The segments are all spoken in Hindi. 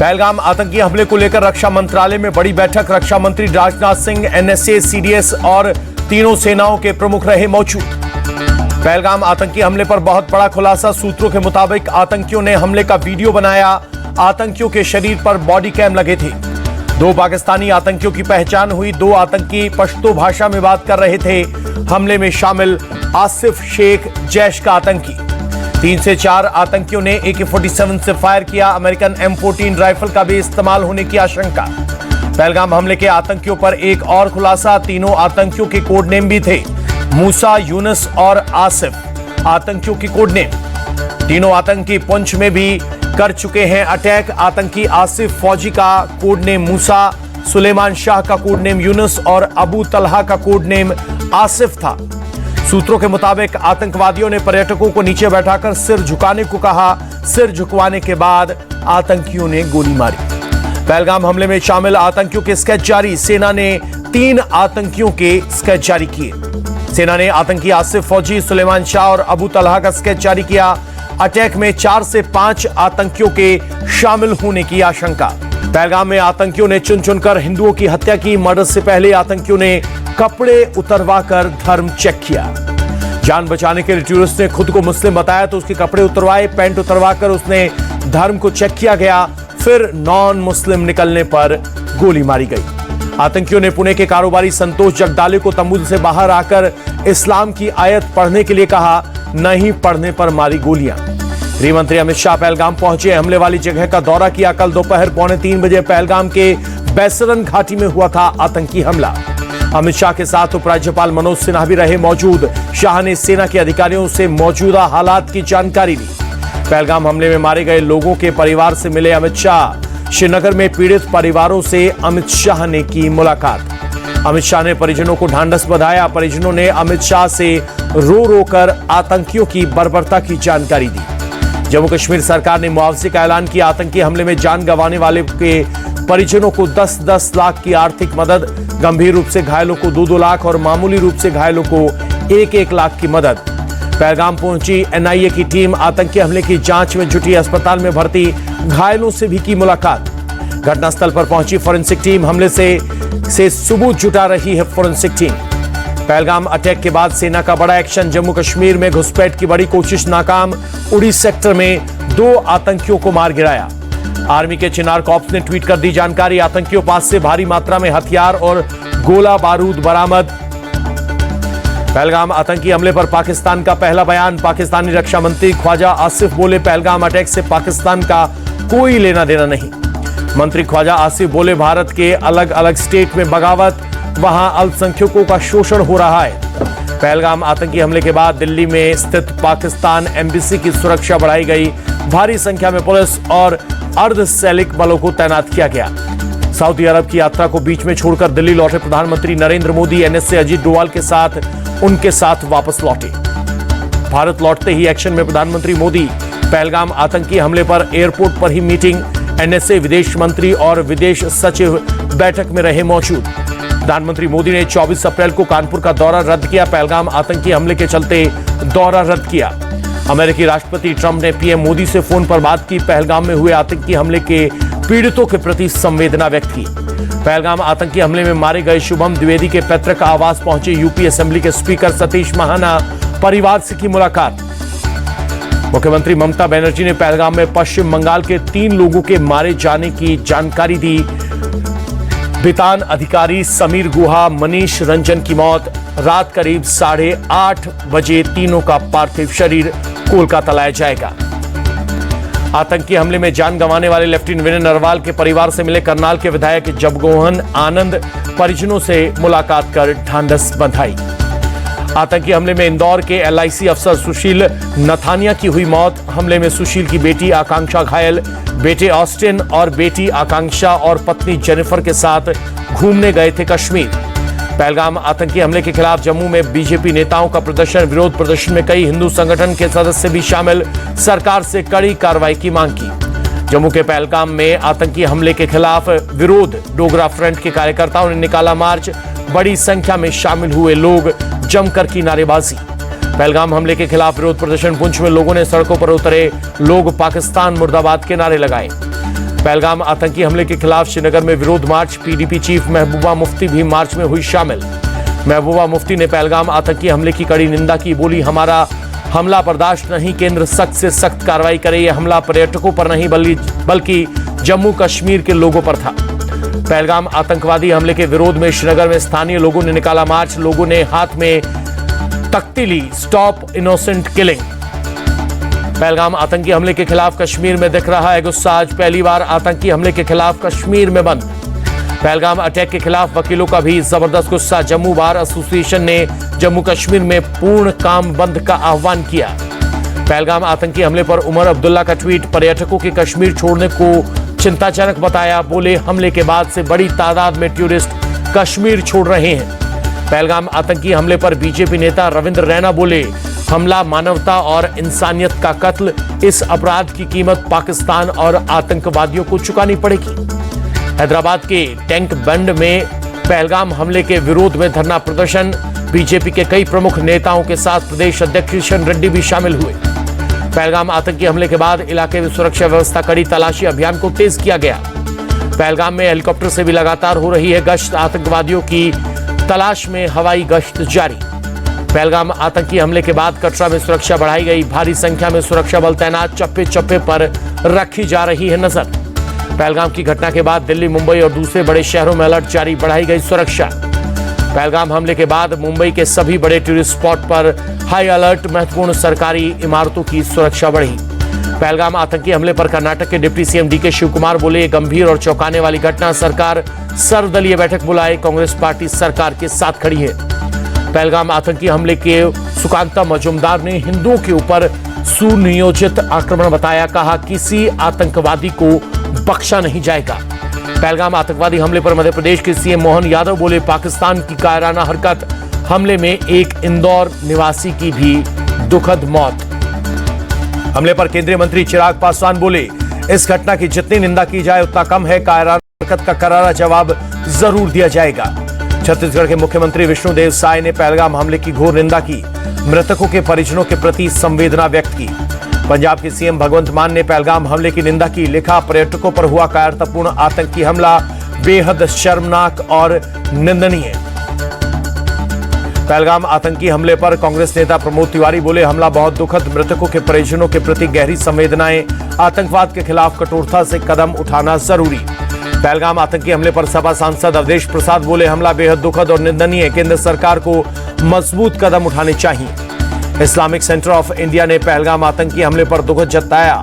पहलगाम आतंकी हमले को लेकर रक्षा मंत्रालय में बड़ी बैठक। रक्षा मंत्री राजनाथ सिंह, एनएसए, सीडीएस और तीनों सेनाओं के प्रमुख रहे मौजूद। पहलगाम आतंकी हमले पर बहुत बड़ा खुलासा। सूत्रों के मुताबिक आतंकियों ने हमले का वीडियो बनाया। आतंकियों के शरीर पर बॉडी कैम लगे थे। 2 पाकिस्तानी आतंकियों की पहचान हुई। 2 आतंकी पश्तो भाषा में बात कर रहे थे। हमले में शामिल आसिफ शेख जैश का आतंकी। 3 से 4 आतंकियों ने AK-47 से फायर किया। अमेरिकन M14 राइफल का भी इस्तेमाल होने की आशंका। पहलगाम हमले के आतंकियों पर एक और खुलासा। तीनों आतंकियों के कोड नेम भी थे, मूसा, यूनुस और आसिफ आतंकियों की कोड नेम। तीनों आतंकी पुंछ में भी कर चुके हैं अटैक। आतंकी आसिफ फौजी का कोड नेम मूसा, सुलेमान शाह का कोड नेम यूनुस और अबू तलहा का कोड नेम आसिफ था। सूत्रों के मुताबिक आतंकवादियों ने पर्यटकों को नीचे बैठाकर सिर झुकाने को कहा। सिर झुकवाने के बाद आतंकियों ने गोली मारी। पहलगाम हमले में शामिल आतंकियों के स्केच जारी। सेना ने 3 आतंकियों के स्केच जारी किए। सेना ने आतंकी आसिफ फौजी, सुलेमान शाह और अबू तलहा का स्केच जारी किया। अटैक में 4 से 5 आतंकियों के शामिल होने की आशंका। पहलगाम में आतंकियों ने चुन चुनकर हिंदुओं की हत्या की। मर्डर से पहले आतंकियों ने कपड़े उतरवाकर धर्म चेक किया। जान बचाने के लिए टूरिस्ट ने खुद को मुस्लिम बताया तो उसके कपड़े उतरवाए। पैंट उतरवाकर उसने धर्म को चेक किया गया। फिर नॉन मुस्लिम निकलने पर गोली मारी गई। आतंकियों ने पुणे के कारोबारी संतोष जगदाले को तंबू से बाहर आकर इस्लाम की आयत पढ़ने के लिए कहा। नहीं पढ़ने पर मारी गोलियां। गृह मंत्री अमित शाह पहलगाम पहुंचे। हमले वाली जगह का दौरा किया। कल दोपहर 2:45 बजे पहलगाम के बैसरन घाटी में हुआ था आतंकी हमला। अमित शाह के साथ उपराज्यपाल मनोज सिन्हा भी रहे मौजूद। शाह ने सेना के अधिकारियों से मौजूदा हालात की जानकारी दी। पहलगाम हमले में मारे गए लोगों के परिवार से मिले अमित शाह। श्रीनगर में पीड़ित परिवारों से अमित शाह ने की मुलाकात। अमित शाह ने परिजनों को ढांढस बंधाया। परिजनों ने अमित शाह से रो रो कर आतंकियों की बर्बरता की जानकारी दी। जम्मू कश्मीर सरकार ने मुआवजे का ऐलान किया। आतंकी हमले में जान गंवाने वाले के परिजनों को 10-10 लाख की आर्थिक मदद, गंभीर रूप से घायलों को 2-2 लाख और मामूली रूप से घायलों को 1-1 लाख की मदद। पहलगाम पहुंची NIA की टीम। आतंकी हमले की जांच में जुटी। अस्पताल में भर्ती घायलों से भी की मुलाकात। घटनास्थल पर पहुंची फोरेंसिक टीम। हमले से सबूत जुटा रही है फोरेंसिक टीम। पहलगाम अटैक के बाद सेना का बड़ा एक्शन। जम्मू कश्मीर में घुसपैठ की बड़ी कोशिश नाकाम। उड़ी सेक्टर में 2 आतंकियों को मार गिराया। आर्मी के चिनार कॉर्प्स ने ट्वीट कर दी जानकारी। आतंकियों पास से भारी मात्रा में हथियार और गोला बारूद बरामद। पहलगाम आतंकी हमले पर पाकिस्तान का पहला बयान। पाकिस्तानी रक्षा मंत्री ख्वाजा आसिफ बोले, पहलगाम अटैक से पाकिस्तान का कोई लेना देना नहीं। मंत्री ख्वाजा आसिफ बोले, भारत के अलग अलग स्टेट में बगावत, वहां अल्पसंख्यकों का शोषण हो रहा है। पहलगाम आतंकी हमले के बाद दिल्ली में स्थित पाकिस्तान एम्बेसी की सुरक्षा बढ़ाई गई। भारी संख्या में पुलिस और अर्धसैनिक बलों को तैनात किया गया। सऊदी अरब की यात्रा को बीच में छोड़कर दिल्ली लौटे प्रधानमंत्री नरेंद्र मोदी NSA अजीत डोवाल के साथ उनके साथ वापस लौटे। भारत लौटते ही एक्शन में प्रधानमंत्री मोदी। पहलगाम आतंकी हमले पर एयरपोर्ट पर ही मीटिंग। NSA विदेश मंत्री और विदेश सचिव बैठक में रहे मौजूद। प्रधानमंत्री मोदी ने 24 अप्रैल को कानपुर का दौरा रद्द किया। पहलगाम आतंकी हमले के चलते दौरा रद्द किया। अमेरिकी राष्ट्रपति ट्रंप ने PM मोदी से फोन पर बात की। पहलगाम में हुए आतंकी हमले के पीड़ितों के प्रति संवेदना व्यक्त की। पहलगाम आतंकी हमले में मारे गए शुभम द्विवेदी के पैतृक आवास पहुंचे UP असेंबली के स्पीकर सतीश महाना। परिवार से की मुलाकात। मुख्यमंत्री ममता बनर्जी ने पहलगाम में पश्चिम बंगाल के 3 लोगों के मारे जाने की जानकारी दी। बितान अधिकारी समीर गुहा, मनीष रंजन की मौत। रात करीब 8:30 बजे तीनों का पार्थिव शरीर कोलकाता लाया जाएगा। आतंकी हमले में जान गंवाने वाले लेफ्टिनेंट विनय नरवाल के परिवार से मिले करनाल के विधायक जगमोहन आनंद। परिजनों से मुलाकात कर ढांढस बंधाई। आतंकी हमले में इंदौर के LIC अफसर सुशील नथानिया की हुई मौत। हमले में सुशील की बेटी आकांक्षा घायल। बेटे ऑस्टिन और बेटी आकांक्षा और पत्नी जेनिफर के साथ घूमने गए थे कश्मीर। पहलगाम आतंकी हमले के खिलाफ जम्मू में BJP नेताओं का प्रदर्शन। विरोध प्रदर्शन में कई हिंदू संगठन के सदस्य भी शामिल। सरकार से कड़ी कार्रवाई की मांग की। जम्मू के पहलगाम में आतंकी हमले के खिलाफ विरोध। डोगरा फ्रंट के कार्यकर्ताओं ने निकाला मार्च। बड़ी संख्या में शामिल हुए लोग जमकर की नारेबाजी। पहलगाम हमले के खिलाफ विरोध प्रदर्शन। पुंछ में लोगों ने सड़कों पर उतरे। लोग पाकिस्तान मुर्दाबाद के नारे लगाए। पहलगाम आतंकी हमले के खिलाफ श्रीनगर में विरोध मार्च, पीडीपी चीफ महबूबा मुफ्ती भी मार्च में हुई शामिल। महबूबा मुफ्ती ने पहलगाम आतंकी हमले की कड़ी निंदा की, बोली हमारा हमला बर्दाश्त नहीं, केंद्र सख्त से सख्त कार्रवाई करे। यह हमला पर्यटकों पर नहीं बल्कि जम्मू कश्मीर के लोगों पर था। पहलगाम आतंकवादी हमले के विरोध में श्रीनगर में स्थानीय लोगों ने निकाला मार्च, लोगों ने हाथ में तख्ती ली, स्टॉप इनोसेंट किलिंग। पहलगाम आतंकी हमले के खिलाफ कश्मीर में दिख रहा है गुस्सा, आज पहली बार आतंकी हमले के खिलाफ कश्मीर में बंद। पहलगाम अटैक के खिलाफ वकीलों का भी जबरदस्त गुस्सा, जम्मू बार एसोसिएशन ने जम्मू कश्मीर में पूर्ण काम बंद का आह्वान किया। पहलगाम आतंकी हमले पर उमर अब्दुल्ला का ट्वीट, पर्यटकों के कश्मीर छोड़ने को चिंताजनक बताया, बोले हमले के बाद से बड़ी तादाद में टूरिस्ट कश्मीर छोड़ रहे हैं। पहलगाम आतंकी हमले पर बीजेपी नेता रविंद्र रैना बोले हमला मानवता और इंसानियत का कत्ल, इस अपराध की कीमत पाकिस्तान और आतंकवादियों को चुकानी पड़ेगी। हैदराबाद के टैंक बंड में पहलगाम हमले के विरोध में धरना प्रदर्शन, बीजेपी के कई प्रमुख नेताओं के साथ प्रदेश अध्यक्ष किशन रेड्डी भी शामिल हुए। पहलगाम आतंकी हमले के बाद इलाके में सुरक्षा व्यवस्था, कड़ी तलाशी अभियान को तेज किया गया। पहलगाम में हेलीकॉप्टर से भी लगातार हो रही है गश्त, आतंकवादियों की तलाश में हवाई गश्त जारी। पहलगाम आतंकी हमले के बाद कटरा में सुरक्षा बढ़ाई गई, भारी संख्या में सुरक्षा बल तैनात, चप्पे चप्पे पर रखी जा रही है नजर। पहलगाम की घटना के बाद दिल्ली, मुंबई और दूसरे बड़े शहरों में अलर्ट जारी, बढ़ाई गई सुरक्षा। पहलगाम हमले के बाद मुंबई के सभी बड़े टूरिस्ट स्पॉट पर हाई अलर्ट, महत्वपूर्ण सरकारी इमारतों की सुरक्षा बढ़ी। पहलगाम आतंकी हमले पर कर्नाटक के डिप्टी सीएम डीके शिवकुमार बोले गंभीर और चौंकाने वाली घटना, सरकार सर्वदलीय बैठक बुलाए, कांग्रेस पार्टी सरकार के साथ खड़ी है। पहलगाम आतंकी हमले के सुकांता मजूमदार ने हिंदुओं के ऊपर सुनियोजित आक्रमण बताया, कहा किसी आतंकवादी को बख्शा नहीं जाएगा। पहलगाम आतंकवादी हमले पर मध्य प्रदेश के सीएम मोहन यादव बोले पाकिस्तान की कायराना हरकत, हमले में एक इंदौर निवासी की भी दुखद मौत। हमले पर केंद्रीय मंत्री चिराग पासवान बोले इस घटना की जितनी निंदा की जाए उतना कम है, कायराना हरकत का करारा जवाब जरूर दिया जाएगा। छत्तीसगढ़ के मुख्यमंत्री विष्णुदेव साय ने पहलगाम हमले की घोर निंदा की, मृतकों के परिजनों के प्रति संवेदना व्यक्त की। पंजाब के सीएम भगवंत मान ने पहलगाम हमले की निंदा की, लिखा पर्यटकों पर हुआ कायरतापूर्ण आतंकी हमला बेहद शर्मनाक और निंदनीय। पहलगाम आतंकी हमले पर कांग्रेस नेता प्रमोद तिवारी बोले हमला बहुत दुखद, मृतकों के परिजनों के प्रति गहरी संवेदनाएं, आतंकवाद के खिलाफ कठोरता से कदम उठाना जरूरी। पहलगाम आतंकी हमले पर सपा सांसद अवधेश प्रसाद बोले हमला बेहद दुखद और निंदनीय, केंद्र सरकार को मजबूत कदम उठाने चाहिए। इस्लामिक सेंटर ऑफ इंडिया ने पहलगाम आतंकी हमले पर दुख जताया,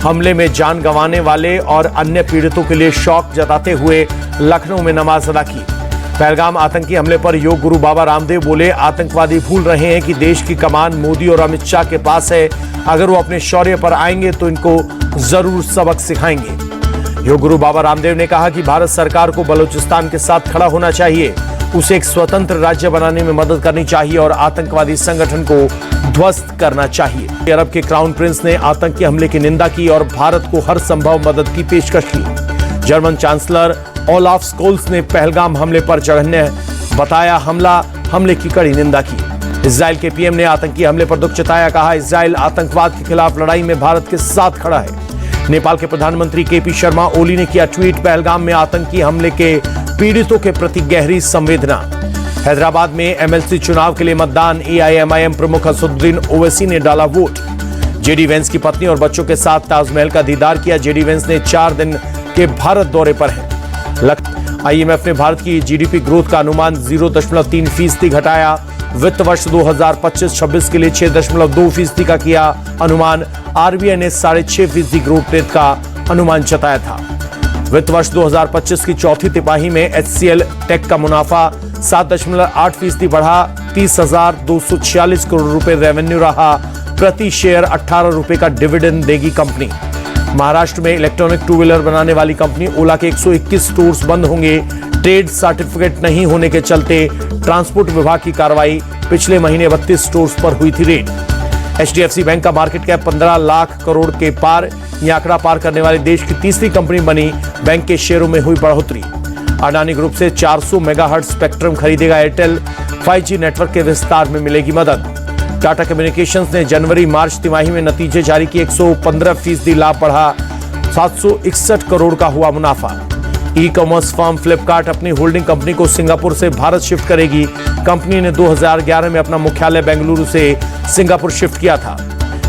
हमले में जान गंवाने वाले और अन्य पीड़ितों के लिए शोक जताते हुए लखनऊ में नमाज अदा की। पहलगाम आतंकी हमले पर योग गुरु बाबा रामदेव बोले आतंकवादी भूल रहे हैं कि देश की कमान मोदी और अमित शाह के पास है, अगर वो अपने शौर्य पर आएंगे तो इनको जरूर सबक सिखाएंगे। योग गुरु बाबा रामदेव ने कहा कि भारत सरकार को बलूचिस्तान के साथ खड़ा होना चाहिए, उसे एक स्वतंत्र राज्य बनाने में मदद करनी चाहिए और आतंकवादी संगठन को ध्वस्त करना चाहिए। अरब के क्राउन प्रिंस ने आतंकी हमले की निंदा की और भारत को हर संभव मदद की पेशकश की। जर्मन चांसलर ओलाफ स्कोल्स ने पहलगाम हमले पर जघन्य बताया हमले की कड़ी निंदा की। इजराइल के पीएम ने आतंकी हमले पर दुख जताया, कहा इजराइल आतंकवाद के खिलाफ लड़ाई में भारत के साथ खड़ा है। नेपाल के प्रधानमंत्री केपी शर्मा ओली ने किया ट्वीट, पहलगाम में आतंकी हमले के पीड़ितों के प्रति गहरी संवेदना। हैदराबाद में एमएलसी चुनाव के लिए मतदान, एआईएमआईएम प्रमुख असदुद्दीन ओवैसी ने डाला वोट। जेडी वेंस की पत्नी और बच्चों के साथ ताजमहल का दीदार किया। जेडी वेंस ने 4 दिन के भारत दौरे पर है। आईएमएफ ने भारत की जीडीपी ग्रोथ का अनुमान 0.3% घटाया। वित्त वर्ष 2025-26 के लिए 6.2% का किया अनुमान। आरबीआई ने 6.5% ग्रोथ रेट का अनुमान जताया था। वित्त वर्ष 2025 की चौथी तिमाही में एचसीएल टेक का मुनाफा 7.8% बढ़ा, 30,246 करोड़ रुपए रेवेन्यू रहा। प्रति शेयर 18 रुपए का डिविडेंड देगी कंपनी। महाराष्ट्र में इलेक्ट्रॉनिक टू व्हीलर बनाने वाली कंपनी ओला के 121 स्टोर्स बंद होंगे। ट्रेड सर्टिफिकेट नहीं होने के चलते ट्रांसपोर्ट विभाग की कार्रवाई। पिछले महीने 32 स्टोर्स पर हुई थी रेड। एचडीएफसी बैंक का मार्केट कैप 15 लाख करोड़ के पार, यह आंकड़ा पार करने वाली देश की तीसरी कंपनी बनी। बैंक के शेयरों में हुई बढ़ोतरी। अडानी ग्रुप से 400 मेगाहर्ट्ज स्पेक्ट्रम खरीदेगा एयरटेल। 5G नेटवर्क के विस्तार में मिलेगी मदद। टाटा कम्युनिकेशंस ने जनवरी मार्च तिमाही में नतीजे जारी किए। 115% लाभ बढ़ा। 761 करोड़ का हुआ मुनाफा। ई कॉमर्स फर्म फ्लिपकार्ट अपनी होल्डिंग कंपनी को सिंगापुर से भारत शिफ्ट करेगी। कंपनी ने 2011 में अपना मुख्यालय बेंगलुरु से सिंगापुर शिफ्ट किया था।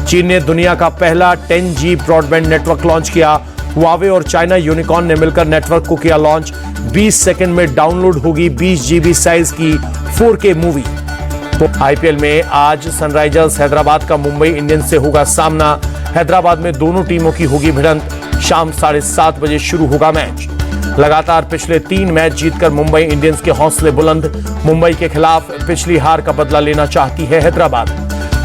चीन ने दुनिया का पहला 10G ब्रॉडबैंड नेटवर्क लॉन्च किया। हुआवे और चाइना यूनिकॉर्न ने मिलकर नेटवर्क को किया लॉन्च। 20 सेकंड में डाउनलोड होगी 20 GB साइज की 4K मूवी। तो आईपीएल में आज सनराइजर्स हैदराबाद का मुंबई इंडियंस से होगा सामना। हैदराबाद में दोनों टीमों की होगी भिड़ंत। शाम 7:30 बजे शुरू होगा मैच। लगातार पिछले 3 मैच जीतकर मुंबई इंडियंस के हौसले बुलंद। मुंबई के खिलाफ पिछली हार का बदला लेना चाहती है हैदराबाद।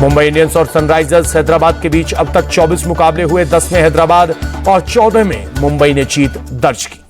मुंबई इंडियंस और सनराइजर्स हैदराबाद के बीच अब तक 24 मुकाबले हुए। 10 में हैदराबाद और 14 में मुंबई ने जीत दर्ज की।